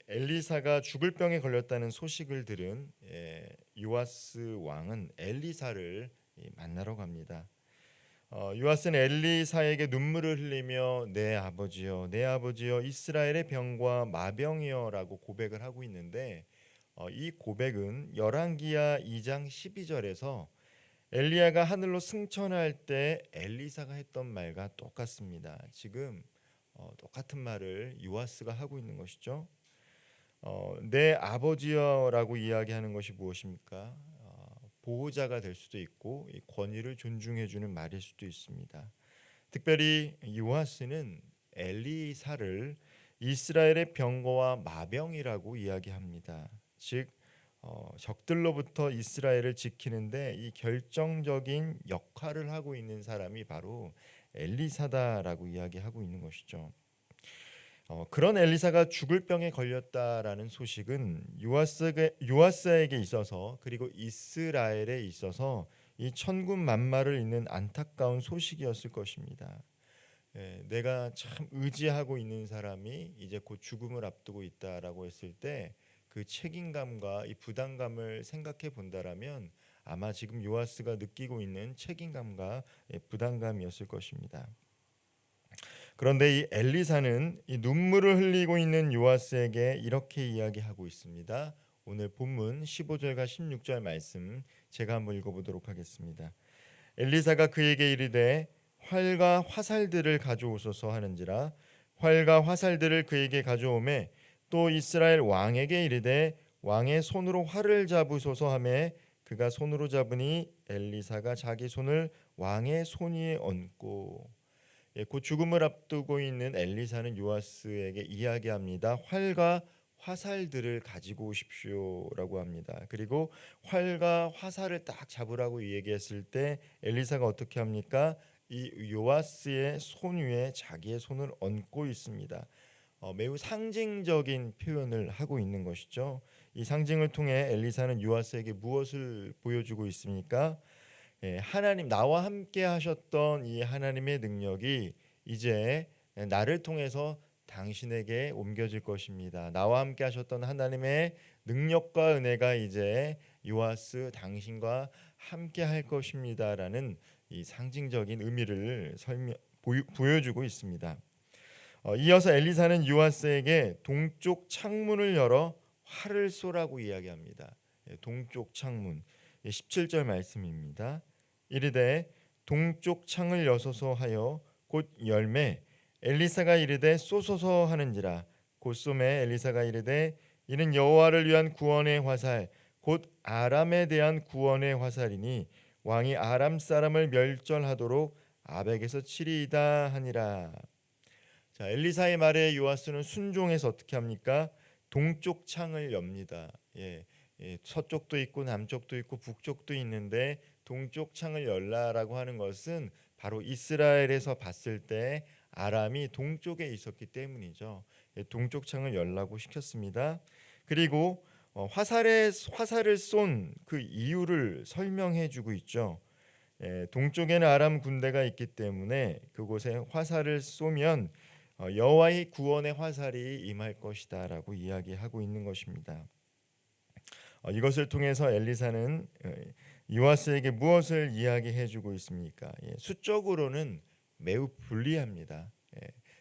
엘리사가 죽을 병에 걸렸다는 소식을 들은 요아스 왕은 엘리사를 만나러 갑니다. 요아스는 엘리사에게 눈물을 흘리며 내 아버지여, 내 아버지여, 이스라엘의 병과 마병이여라고 고백을 하고 있는데 이 고백은 열왕기하 2장 12절에서 엘리야가 하늘로 승천할 때 엘리사가 했던 말과 똑같습니다. 지금 똑같은 말을 요아스가 하고 있는 것이죠. 내 아버지여라고 이야기하는 것이 무엇입니까? 보호자가 될 수도 있고 이 권위를 존중해주는 말일 수도 있습니다. 특별히 요아스는 엘리사를 이스라엘의 병거와 마병이라고 이야기합니다. 즉 적들로부터 이스라엘을 지키는데 이 결정적인 역할을 하고 있는 사람이 바로 엘리사다라고 이야기하고 있는 것이죠. 그런 엘리사가 죽을 병에 걸렸다라는 소식은 요아스에게 있어서 그리고 이스라엘에 있어서 이 천군 만마를 잇는 안타까운 소식이었을 것입니다. 내가 참 의지하고 있는 사람이 이제 곧 죽음을 앞두고 있다라고 했을 때 그 책임감과 이 부담감을 생각해 본다라면 아마 지금 요아스가 느끼고 있는 책임감과 부담감이었을 것입니다. 그런데 이 엘리사는 이 눈물을 흘리고 있는 요아스에게 이렇게 이야기하고 있습니다. 오늘 본문 15절과 16절 말씀 제가 한번 읽어보도록 하겠습니다. 엘리사가 그에게 이르되 활과 화살들을 가져오소서 하는지라 활과 화살들을 그에게 가져오매 또 이스라엘 왕에게 이르되 왕의 손으로 활을 잡으소서 하매 그가 손으로 잡으니 엘리사가 자기 손을 왕의 손 위에 얹고 곧 죽음을 앞두고 있는 엘리사는 요아스에게 이야기합니다. 활과 화살들을 가지고 오십시오라고 합니다. 그리고 활과 화살을 딱 잡으라고 얘기했을 때 엘리사가 어떻게 합니까? 이 요아스의 손 위에 자기의 손을 얹고 있습니다. 매우 상징적인 표현을 하고 있는 것이죠. 이 상징을 통해 엘리사는 요아스에게 무엇을 보여주고 있습니까? 하나님 나와 함께 하셨던 이 하나님의 능력이 이제 나를 통해서 당신에게 옮겨질 것입니다. 나와 함께 하셨던 하나님의 능력과 은혜가 이제 요아스 당신과 함께 할 것입니다라는 이 상징적인 의미를 보여주고 있습니다. 이어서 엘리사는 요아스에게 동쪽 창문을 열어 활을 쏘라고 이야기합니다. 동쪽 창문 17절 말씀입니다. 이르되 동쪽 창을 여소서 하여 곧 열매 엘리사가 이르되 쏘소서 하는지라 곧 쏘매 엘리사가 이르되 이는 여호와를 위한 구원의 화살 곧 아람에 대한 구원의 화살이니 왕이 아람 사람을 멸절하도록 아벡에서 치리이다 하니라. 자, 엘리사의 말에 요아스는 순종해서 어떻게 합니까? 동쪽 창을 엽니다. 서쪽도 있고 남쪽도 있고 북쪽도 있는데 동쪽 창을 열라라고 하는 것은 바로 이스라엘에서 봤을 때 아람이 동쪽에 있었기 때문이죠. 동쪽 창을 열라고 시켰습니다. 그리고 화살을 쏜 그 이유를 설명해주고 있죠. 동쪽에는 아람 군대가 있기 때문에 그곳에 화살을 쏘면 여호와의 구원의 화살이 임할 것이다라고 이야기하고 있는 것입니다. 이것을 통해서 엘리사는 요아스에게 무엇을 이야기해주고 있습니까? 수적으로는 매우 불리합니다.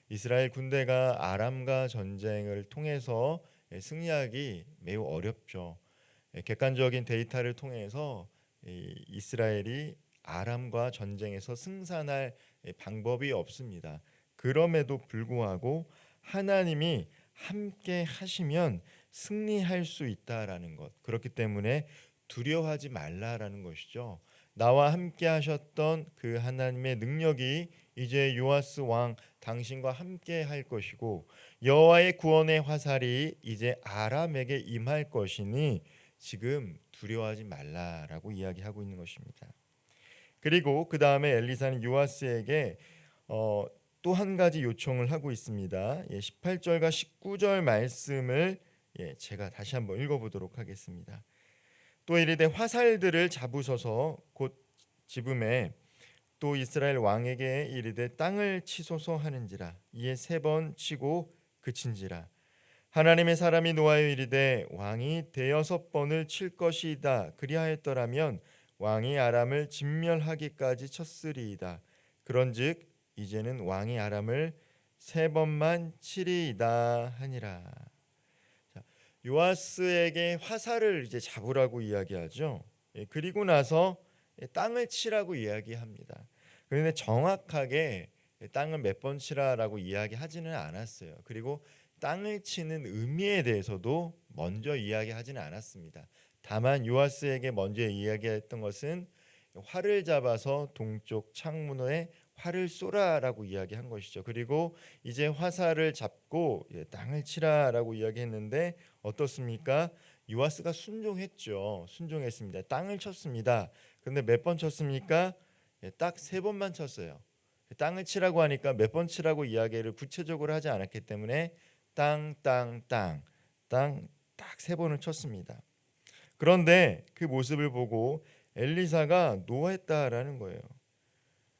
이스라엘 군대가 아람과 전쟁을 통해서 승리하기 매우 어렵죠. 객관적인 데이터를 통해서 이스라엘이 아람과 전쟁에서 승산할 방법이 없습니다. 그럼에도 불구하고 하나님이 함께 하시면 승리할 수 있다라는 것. 그렇기 때문에 두려워하지 말라라는 것이죠. 나와 함께 하셨던 그 하나님의 능력이 이제 요아스 왕 당신과 함께 할 것이고 여호와의 구원의 화살이 이제 아람에게 임할 것이니 지금 두려워하지 말라라고 이야기하고 있는 것입니다. 그리고 그 다음에 엘리사는 요아스에게 또 한 가지 요청을 하고 있습니다. 18절과 19절 말씀을 제가 다시 한번 읽어보도록 하겠습니다. 또 이르되 화살들을 잡으소서 곧 집음에 또 이스라엘 왕에게 이르되 땅을 치소서 하는지라 이에 3번 치고 그친지라 하나님의 사람이 노하여 이르되 왕이 대여섯 번을 칠 것이다. 그리하였더라면 왕이 아람을 진멸하기까지 쳤으리이다. 그런즉 이제는 왕이 아람을 세 번만 치리이다 하니라. 자, 요아스에게 화살을 이제 잡으라고 이야기하죠. 그리고 나서 땅을 치라고 이야기합니다. 그런데 정확하게 땅을 몇 번 치라라고 이야기하지는 않았어요. 그리고 땅을 치는 의미에 대해서도 먼저 이야기하지는 않았습니다. 다만 요아스에게 먼저 이야기했던 것은 활을 잡아서 동쪽 창문에 활을 쏘라라고 이야기한 것이죠. 그리고 이제 화살을 잡고 땅을 치라라고 이야기했는데 어떻습니까? 요아스가 순종했죠. 순종했습니다. 땅을 쳤습니다. 그런데 몇 번 쳤습니까? 딱 세 번만 쳤어요. 땅을 치라고 하니까 몇 번 치라고 이야기를 구체적으로 하지 않았기 때문에 땅 딱 세 번을 쳤습니다. 그런데 그 모습을 보고 엘리사가 노했다라는 거예요.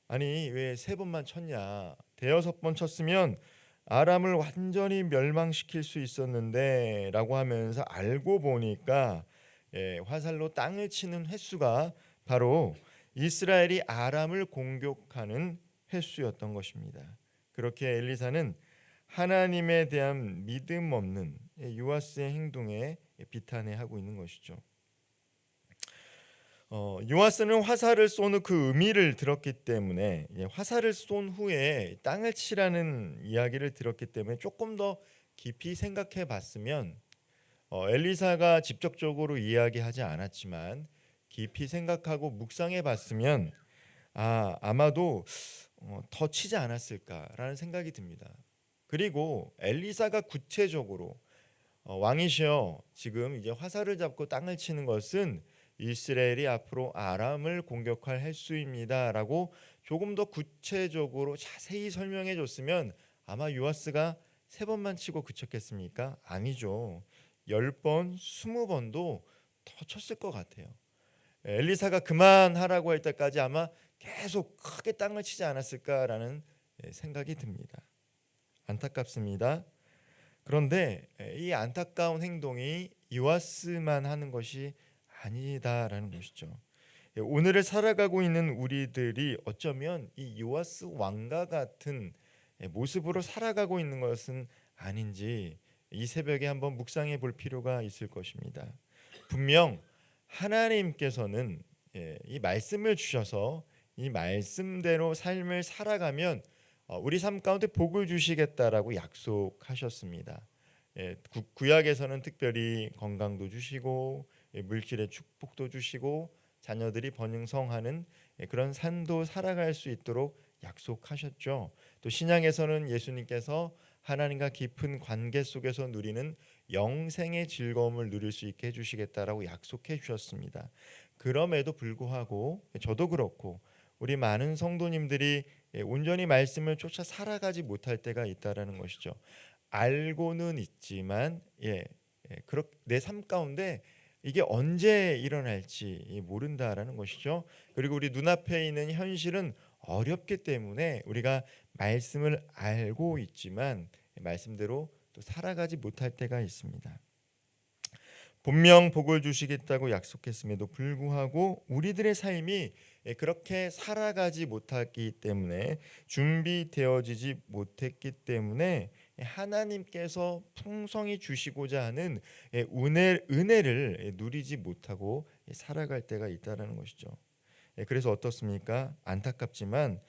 아니 왜 세 번만 쳤냐? 대여섯 번 쳤으면 아람을 완전히 멸망시킬 수 있었는데라고 하면서 알고 보니까 화살로 땅을 치는 횟수가 바로 이스라엘이 아람을 공격하는 횟수였던 것입니다. 그렇게 엘리사는 하나님에 대한 믿음 없는 요아스의 행동에 비탄해하고 있는 것이죠. 요아스는 화살을 쏘는 그 의미를 들었기 때문에 화살을 쏜 후에 땅을 치라는 이야기를 들었기 때문에 조금 더 깊이 생각해 봤으면 엘리사가 직접적으로 이야기하지 않았지만 깊이 생각하고 묵상해 봤으면 아마도 더 치지 않았을까라는 생각이 듭니다. 그리고 엘리사가 구체적으로 왕이시여 지금 이제 화살을 잡고 땅을 치는 것은 이스라엘이 앞으로 아람을 공격할 횟수입니다라고 조금 더 구체적으로 자세히 설명해 줬으면 아마 요아스가 세 번만 치고 그쳤겠습니까? 아니죠. 10번, 20번도 더 쳤을 것 같아요. 엘리사가 그만하라고 할 때까지 아마 계속 크게 땅을 치지 않았을까라는 생각이 듭니다. 안타깝습니다. 그런데 이 안타까운 행동이 요아스만 하는 것이 아니다라는 것이죠. 오늘을 살아가고 있는 우리들이 어쩌면 이 요아스 왕과 같은 모습으로 살아가고 있는 것은 아닌지 이 새벽에 한번 묵상해 볼 필요가 있을 것입니다. 분명 하나님께서는 이 말씀을 주셔서 이 말씀대로 삶을 살아가면 우리 삶 가운데 복을 주시겠다라고 약속하셨습니다. 구약에서는 특별히 건강도 주시고 물질의 축복도 주시고 자녀들이 번영성하는 그런 삶도 살아갈 수 있도록 약속하셨죠. 또 신약에서는 예수님께서 하나님과 깊은 관계 속에서 누리는 영생의 즐거움을 누릴 수 있게 해주시겠다라고 약속해 주셨습니다. 그럼에도 불구하고 저도 그렇고 우리 많은 성도님들이 온전히 말씀을 쫓아 살아가지 못할 때가 있다라는 것이죠. 알고는 있지만 내 삶 가운데 이게 언제 일어날지 모른다라는 것이죠. 그리고 우리 눈앞에 있는 현실은 어렵기 때문에 우리가 말씀을 알고 있지만 말씀대로 또 살아가지 못할 때가 있습니다. 분명 복을 주시겠다고 약속했음에도 불구하고 우리들의 삶이 그렇게 살아가지 못했기 때문에 준비되어지지 못했기 때문에 하나님께서 풍성히 주시고자 하는 은혜를 누리지 못하고 살아갈 때가 있다는 것이죠. 그래서 어떻습니까? 안타깝지만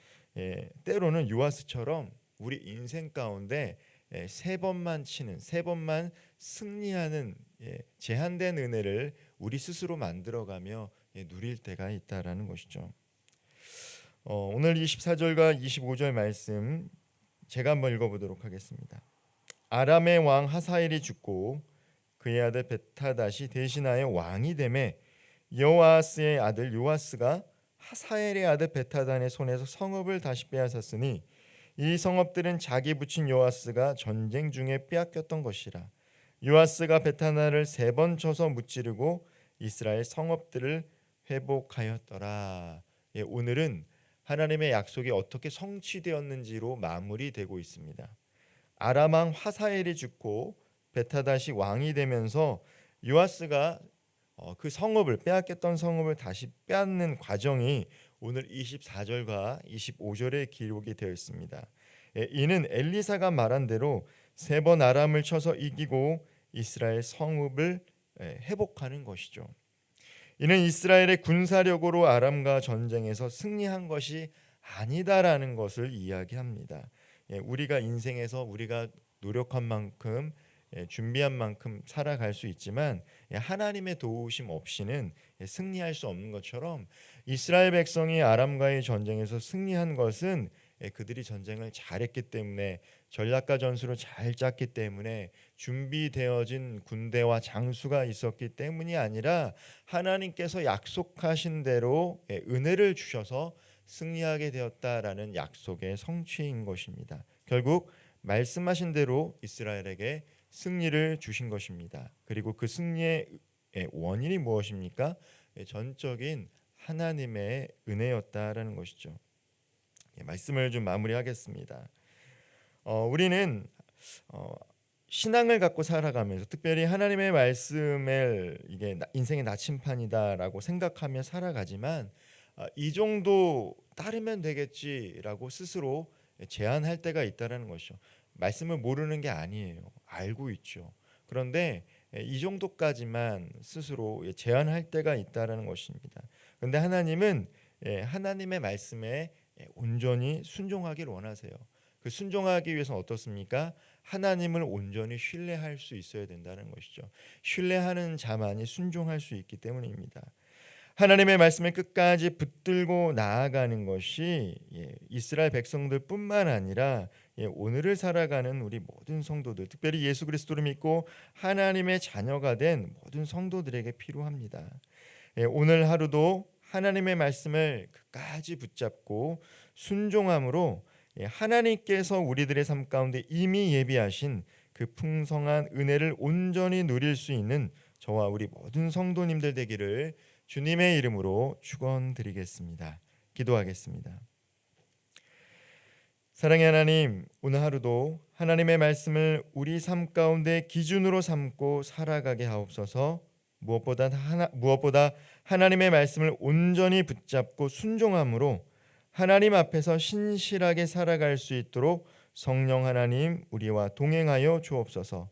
때로는 요아스처럼 우리 인생 가운데 세 번만 승리하는 제한된 은혜를 우리 스스로 만들어가며 누릴 때가 있다라는 것이죠. 오늘 24절과 25절 말씀 제가 한번 읽어보도록 하겠습니다. 아람의 왕 하사엘이 죽고 그의 아들 베타닷이 대신하여 왕이 되매 여호아스의 아들 요아스가 하사엘의 아들 베타단의 손에서 성읍을 다시 빼앗았으니 이 성읍들은 자기 붙인 요아스가 전쟁 중에 빼앗겼던 것이라. 요아스가 베타나를 3번 쳐서 무찌르고 이스라엘 성읍들을 회복하였더라. 오늘은 하나님의 약속이 어떻게 성취되었는지로 마무리되고 있습니다. 아람 왕 하사엘이 죽고 베타다시 왕이 되면서 요아스가 그 성읍을 빼앗겼던 성읍을 다시 빼앗는 과정이 오늘 24절과 25절에 기록이 되어 있습니다. 이는 엘리사가 말한 대로 3번 아람을 쳐서 이기고 이스라엘 성읍을 회복하는 것이죠. 이는 이스라엘의 군사력으로 아람과 전쟁에서 승리한 것이 아니다라는 것을 이야기합니다. 우리가 인생에서 우리가 노력한 만큼 준비한 만큼 살아갈 수 있지만 하나님의 도우심 없이는 승리할 수 없는 것처럼 이스라엘 백성이 아람과의 전쟁에서 승리한 것은 그들이 전쟁을 잘했기 때문에 전략과 전술을 잘 짰기 때문에 준비되어진 군대와 장수가 있었기 때문이 아니라 하나님께서 약속하신 대로 은혜를 주셔서 승리하게 되었다라는 약속의 성취인 것입니다. 결국 말씀하신 대로 이스라엘에게 승리를 주신 것입니다. 그리고 그 승리의 원인이 무엇입니까? 전적인 하나님의 은혜였다라는 것이죠. 말씀을 좀 마무리하겠습니다. 우리는 신앙을 갖고 살아가면서 특별히 하나님의 말씀을 이게 인생의 나침판이다라고 생각하며 살아가지만 이 정도 따르면 되겠지라고 스스로 제한할 때가 있다라는 것이죠. 말씀을 모르는 게 아니에요. 알고 있죠. 그런데 이 정도까지만 스스로 제한할 때가 있다라는 것입니다. 그런데 하나님은 하나님의 말씀에 온전히 순종하기를 원하세요. 그 순종하기 위해서는 어떻습니까? 하나님을 온전히 신뢰할 수 있어야 된다는 것이죠. 신뢰하는 자만이 순종할 수 있기 때문입니다. 하나님의 말씀을 끝까지 붙들고 나아가는 것이 이스라엘 백성들뿐만 아니라 오늘을 살아가는 우리 모든 성도들, 특별히 예수 그리스도를 믿고 하나님의 자녀가 된 모든 성도들에게 필요합니다. 오늘 하루도 하나님의 말씀을 끝까지 붙잡고 순종함으로 하나님께서 우리들의 삶 가운데 이미 예비하신 그 풍성한 은혜를 온전히 누릴 수 있는 저와 우리 모든 성도님들 되기를 주님의 이름으로 축원드리겠습니다. 기도하겠습니다. 사랑의 하나님, 오늘 하루도 하나님의 말씀을 우리 삶 가운데 기준으로 삼고 살아가게 하옵소서. 무엇보다 하나님의 말씀을 온전히 붙잡고 순종함으로 하나님 앞에서 신실하게 살아갈 수 있도록 성령 하나님 우리와 동행하여 주옵소서.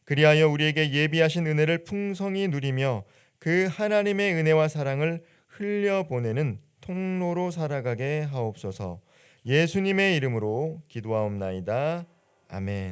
그리하여 우리에게 예비하신 은혜를 풍성히 누리며 그 하나님의 은혜와 사랑을 흘려보내는 통로로 살아가게 하옵소서. 예수님의 이름으로 기도하옵나이다. 아멘.